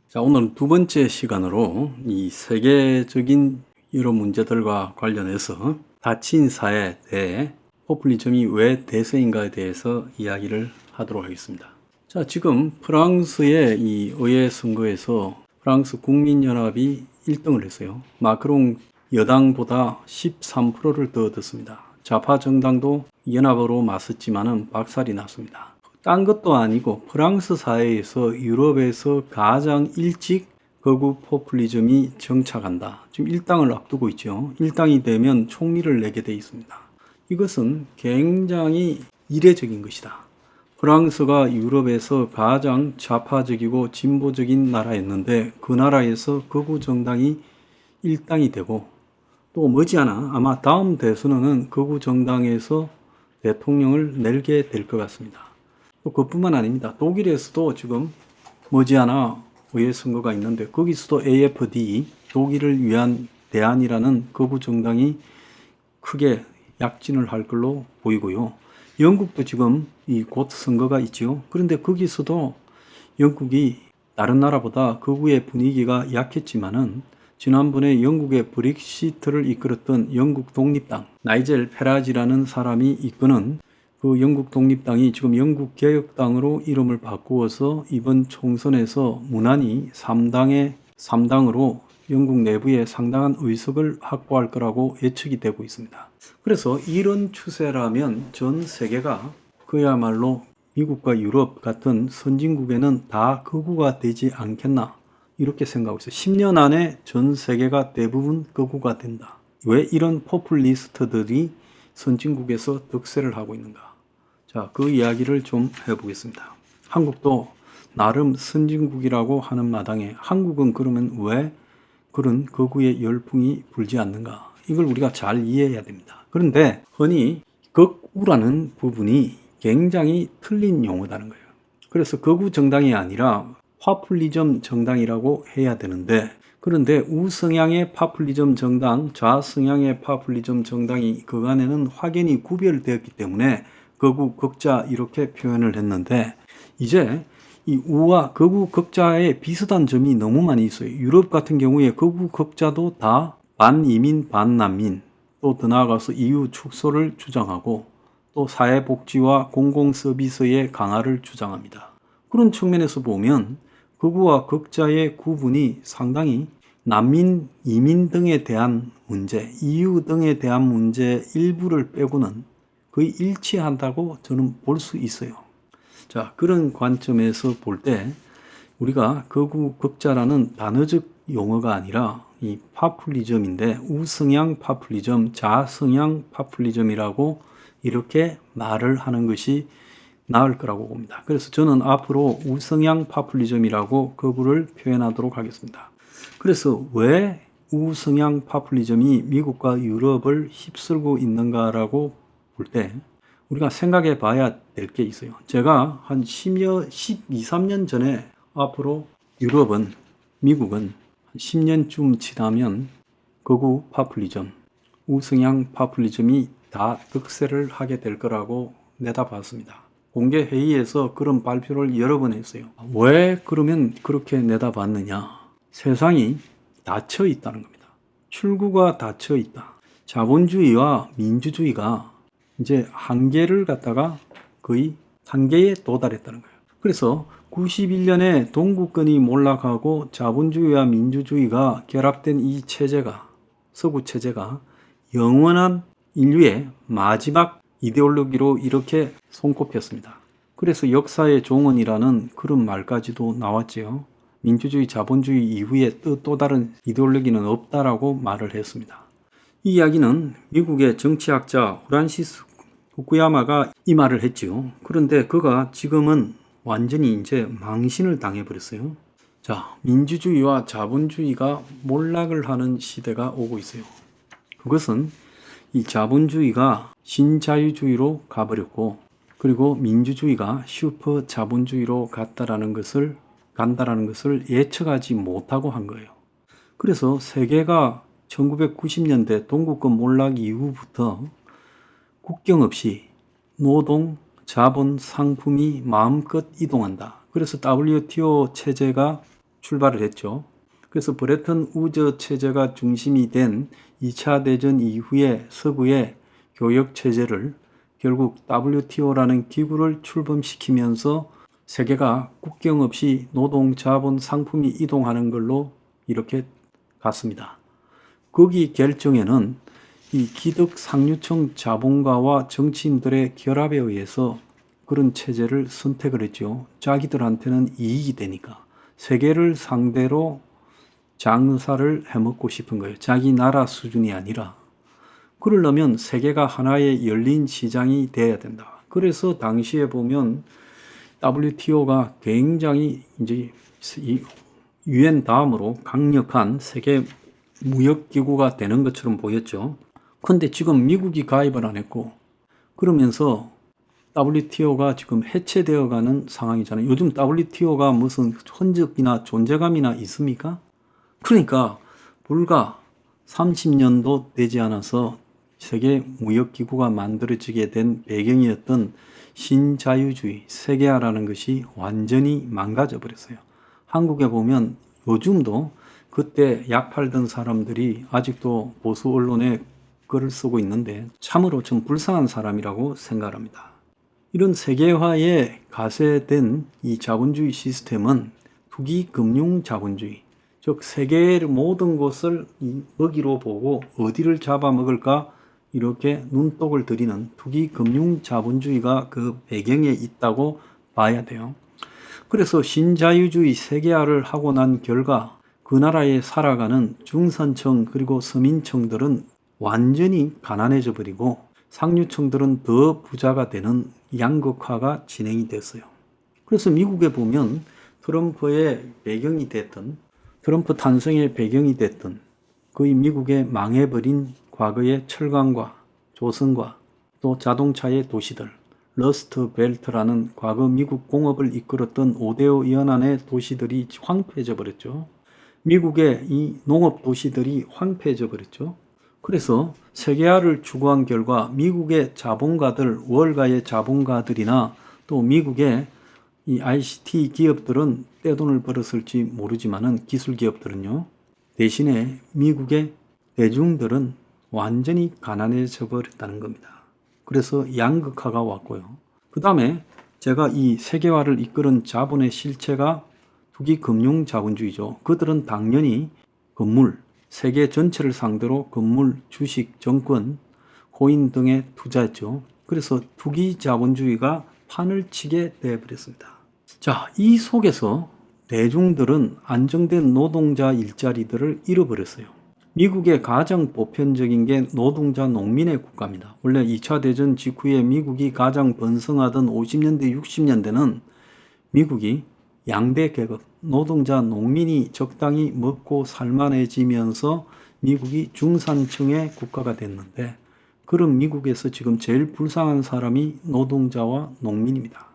자, 오늘 두 번째 시간으로 이 세계적인 여러 문제들과 관련해서 닫힌 사회에 대해 포퓰리즘이 왜 대세인가에 대해서 이야기를 하도록 하겠습니다. 자, 지금 프랑스의 이 의회 선거에서 프랑스 국민연합이 1등을 했어요. 마크롱 여당보다 13%를 더 얻었습니다. 좌파 정당도 연합으로 맞섰지만은 박살이 났습니다. 딴 것도 아니고 프랑스 사회에서 유럽에서 가장 일찍 극우 포퓰리즘이 정착한다. 지금 1당을 앞두고 있죠. 1당이 되면 총리를 내게 돼 있습니다. 이것은 굉장히 이례적인 것이다. 프랑스가 유럽에서 가장 좌파적이고 진보적인 나라였는데 그 나라에서 극우 정당이 1당이 되고 또 머지않아 아마 다음 대선은 극우 정당에서 대통령을 내게 될 것 같습니다. 또 그뿐만 아닙니다. 독일에서도 지금 머지않아 의회 선거가 있는데 거기서도 AfD, 독일을 위한 대안이라는 극우 정당이 크게 약진을 할 걸로 보이고요. 영국도 지금 곧 선거가 있죠. 그런데 거기서도 영국이 다른 나라보다 극우의 분위기가 약했지만은 지난번에 영국의 브렉시트를 이끌었던 영국 독립당 나이젤 페라지라는 사람이 이끄는 그 영국 독립당이 지금 영국 개혁당으로 이름을 바꾸어서 이번 총선에서 무난히 3당으로 영국 내부에 상당한 의석을 확보할 거라고 예측이 되고 있습니다. 그래서 이런 추세라면 전 세계가 그야말로 미국과 유럽 같은 선진국에는 다 극우가 되지 않겠나 이렇게 생각하고 있어요. 10년 안에 전 세계가 대부분 극우가 된다. 왜 이런 포퓰리스트들이 선진국에서 득세를 하고 있는가? 자, 그 이야기를 좀 해보겠습니다. 한국도 나름 선진국이라고 하는 마당에 한국은 그러면 왜 그런 극우의 열풍이 불지 않는가? 이걸 우리가 잘 이해해야 됩니다. 그런데 흔히 극우라는 부분이 굉장히 틀린 용어다는 거예요. 그래서 극우 정당이 아니라 파퓰리즘 정당이라고 해야 되는데 그런데 우성향의 파퓰리즘 정당, 좌성향의 파퓰리즘 정당이 그간에는 확연히 구별되었기 때문에 극우, 극자 이렇게 표현을 했는데 이제 이 우와 극우, 극자의 비슷한 점이 너무 많이 있어요. 유럽 같은 경우에 극우, 극자도 다 반이민, 반난민 또 더 나아가서 EU 축소를 주장하고 또 사회복지와 공공서비스의 강화를 주장합니다. 그런 측면에서 보면 극우와 극자의 구분이 상당히 난민, 이민 등에 대한 문제, EU 등에 대한 문제 일부를 빼고는 거의 일치한다고 저는 볼 수 있어요. 자, 그런 관점에서 볼 때 우리가 극우, 극자라는 단어적 용어가 아니라 이 파퓰리즘인데 우성향 파퓰리즘, 좌성향 파퓰리즘이라고 이렇게 말을 하는 것이 나을 거라고 봅니다. 그래서 저는 앞으로 우성향 파퓰리즘이라고 극우를 표현하도록 하겠습니다. 그래서 왜 우성향 파퓰리즘이 미국과 유럽을 휩쓸고 있는가라고 볼 때 우리가 생각해 봐야 될 게 있어요. 제가 한 12, 13년 전에 앞으로 유럽은, 미국은 10년쯤 지나면 극우 파퓰리즘, 우성향 파퓰리즘이 다 득세를 하게 될 거라고 내다봤습니다. 공개 회의에서 그런 발표를 여러 번 했어요. 왜 그러면 그렇게 내다봤느냐? 세상이 닫혀 있다는 겁니다. 출구가 닫혀 있다. 자본주의와 민주주의가 이제 한계를 갖다가 거의 한계에 도달했다는 거예요. 그래서 91년에 동구권이 몰락하고 자본주의와 민주주의가 결합된 이 체제가, 서구 체제가 영원한 인류의 마지막 이데올로기로 이렇게 손꼽혔습니다. 그래서 역사의 종언이라는 그런 말까지도 나왔지요. 민주주의, 자본주의 이후에 또 다른 이데올로기는 없다라고 말을 했습니다. 이 이야기는 미국의 정치학자 프란시스 후쿠야마가 이 말을 했지요. 그런데 그가 지금은 완전히 이제 망신을 당해버렸어요. 자, 민주주의와 자본주의가 몰락을 하는 시대가 오고 있어요. 그것은 이 자본주의가 신자유주의로 가버렸고 그리고 민주주의가 슈퍼 자본주의로 간다라는 것을 예측하지 못하고 한 거예요. 그래서 세계가 1990년대 동구권 몰락 이후부터 국경 없이 노동, 자본, 상품이 마음껏 이동한다. 그래서 WTO 체제가 출발을 했죠. 그래서 브레튼 우드 체제가 중심이 된 2차 대전 이후에 서구의 교역 체제를 결국 WTO라는 기구를 출범시키면서 세계가 국경 없이 노동, 자본, 상품이 이동하는 걸로 이렇게 갔습니다. 거기 결정에는 이 기득 상류층 자본가와 정치인들의 결합에 의해서 그런 체제를 선택을 했죠. 자기들한테는 이익이 되니까. 세계를 상대로 장사를 해먹고 싶은 거예요. 자기 나라 수준이 아니라. 그러려면 세계가 하나의 열린 시장이 돼야 된다. 그래서 당시에 보면 WTO가 굉장히 이제 UN 다음으로 강력한 세계 무역기구가 되는 것처럼 보였죠. 근데 지금 미국이 가입을 안 했고, 그러면서 WTO가 지금 해체되어 가는 상황이잖아요. 요즘 WTO가 무슨 흔적이나 존재감이나 있습니까? 그러니까 불과 30년도 되지 않아서 세계 무역기구가 만들어지게 된 배경이었던 신자유주의, 세계화라는 것이 완전히 망가져 버렸어요. 한국에 보면 요즘도 그때 약 팔던 사람들이 아직도 보수 언론에 글을 쓰고 있는데 참으로 좀 불쌍한 사람이라고 생각합니다. 이런 세계화에 가세된 이 자본주의 시스템은 투기금융 자본주의, 즉 세계의 모든 것을 먹이로 보고 어디를 잡아먹을까 이렇게 눈독을 들이는 투기금융 자본주의가 그 배경에 있다고 봐야 돼요. 그래서 신자유주의 세계화를 하고 난 결과 그 나라에 살아가는 중산층 그리고 서민층들은 완전히 가난해져 버리고 상류층들은 더 부자가 되는 양극화가 진행이 됐어요. 그래서 미국에 보면 트럼프의 배경이 됐던, 트럼프 탄생의 배경이 됐던 거의 미국의 망해버린 과거의 철강과 조선과 또 자동차의 도시들, 러스트 벨트라는 과거 미국 공업을 이끌었던 5대5 연안의 도시들이 황폐해져 버렸죠. 미국의 이 농업 도시들이 황폐해져 버렸죠. 그래서 세계화를 추구한 결과 미국의 자본가들, 월가의 자본가들이나 또 미국의 이 ICT 기업들은 떼돈을 벌었을지 모르지만은 기술 기업들은요. 대신에 미국의 대중들은 완전히 가난해져 버렸다는 겁니다. 그래서 양극화가 왔고요. 그 다음에 제가 이 세계화를 이끄는 자본의 실체가 투기금융 자본주의죠. 그들은 당연히 건물, 세계 전체를 상대로 건물, 주식, 정권, 코인 등에 투자했죠. 그래서 투기 자본주의가 판을 치게 되어버렸습니다. 자, 이 속에서 대중들은 안정된 노동자 일자리들을 잃어버렸어요. 미국의 가장 보편적인 게 노동자 농민의 국가입니다. 원래 2차 대전 직후에 미국이 가장 번성하던 50년대, 60년대는 미국이 양대 계급, 노동자 농민이 적당히 먹고 살만해지면서 미국이 중산층의 국가가 됐는데 그런 미국에서 지금 제일 불쌍한 사람이 노동자와 농민입니다.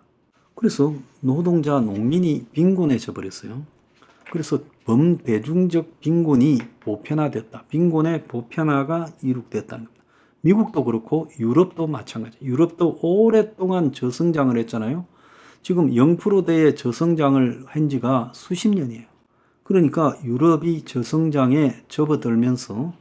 그래서 노동자 농민이 빈곤해져 버렸어요. 그래서 범대중적 빈곤이 보편화됐다. 빈곤의 보편화가 이룩됐다는 겁니다. 미국도 그렇고 유럽도 마찬가지. 유럽도 오랫동안 저성장을 했잖아요. 지금 0%대의 저성장을 한 지가 수십 년이에요. 그러니까 유럽이 저성장에 접어들면서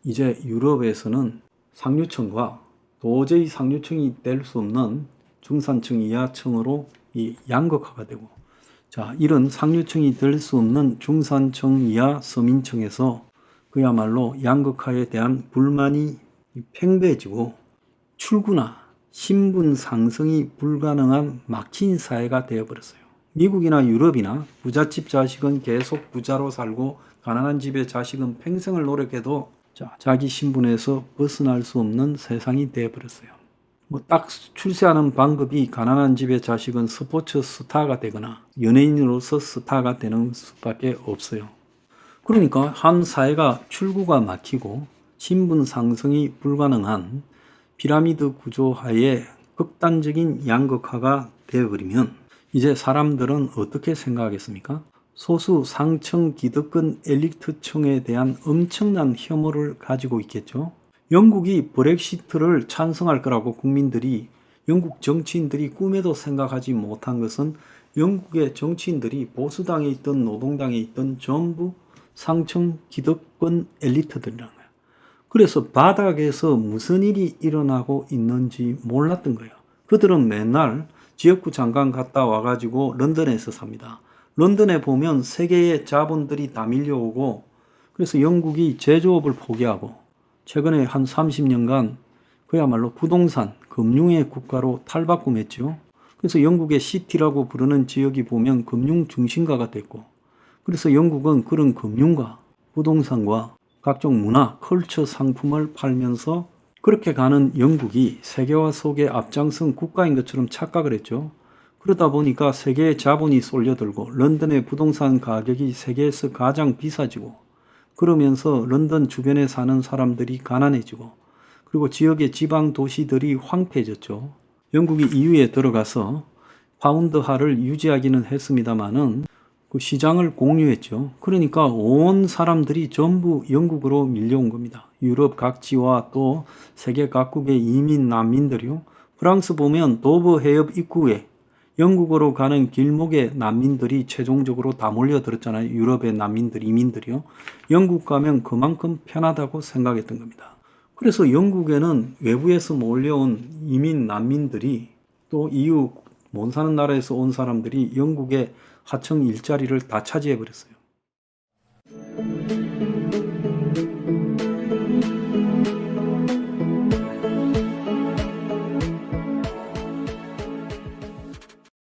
이제 유럽에서는 상류층과 도저히 상류층이 될 수 없는 중산층 이하층으로 이 양극화가 되고, 자, 이런 상류층이 될 수 없는 중산층 이하 서민층에서 그야말로 양극화에 대한 불만이 팽배해지고 출구나 신분 상승이 불가능한 막힌 사회가 되어버렸어요. 미국이나 유럽이나 부잣집 자식은 계속 부자로 살고 가난한 집의 자식은 평생을 노력해도 자기 신분에서 벗어날 수 없는 세상이 되어버렸어요. 딱 출세하는 방법이 가난한 집의 자식은 스포츠 스타가 되거나 연예인으로서 스타가 되는 수밖에 없어요. 그러니까 한 사회가 출구가 막히고 신분 상승이 불가능한 피라미드 구조 하에 극단적인 양극화가 되어버리면 이제 사람들은 어떻게 생각하겠습니까? 소수 상층 기득권 엘리트층에 대한 엄청난 혐오를 가지고 있겠죠. 영국이 브렉시트를 찬성할 거라고 국민들이, 영국 정치인들이 꿈에도 생각하지 못한 것은 영국의 정치인들이 보수당에 있던 노동당에 있던 전부 상층 기득권 엘리트들이라는 거예요. 그래서 바닥에서 무슨 일이 일어나고 있는지 몰랐던 거예요. 그들은 맨날 지역구 장관 갔다 와가지고 런던에서 삽니다. 런던에 보면 세계의 자본들이 다 밀려오고, 그래서 영국이 제조업을 포기하고 최근에 한 30년간 그야말로 부동산, 금융의 국가로 탈바꿈했죠. 그래서 영국의 시티라고 부르는 지역이 보면 금융 중심가가 됐고, 그래서 영국은 그런 금융과 부동산과 각종 문화, 컬처 상품을 팔면서 그렇게 가는 영국이 세계화 속에 앞장선 국가인 것처럼 착각을 했죠. 그러다 보니까 세계의 자본이 쏠려들고 런던의 부동산 가격이 세계에서 가장 비싸지고, 그러면서 런던 주변에 사는 사람들이 가난해지고, 그리고 지역의 지방 도시들이 황폐해졌죠. 영국이 EU에 들어가서 파운드화를 유지하기는 했습니다마는 그 시장을 공유했죠. 그러니까 온 사람들이 전부 영국으로 밀려온 겁니다. 유럽 각지와 또 세계 각국의 이민 난민들이요. 프랑스 보면 도브 해협 입구에 영국으로 가는 길목에 난민들이 최종적으로 다 몰려들었잖아요. 유럽의 난민들, 이민들이요. 영국 가면 그만큼 편하다고 생각했던 겁니다. 그래서 영국에는 외부에서 몰려온 이민 난민들이 또 EU 못 사는 나라에서 온 사람들이 영국의 하청 일자리를 다 차지해 버렸어요.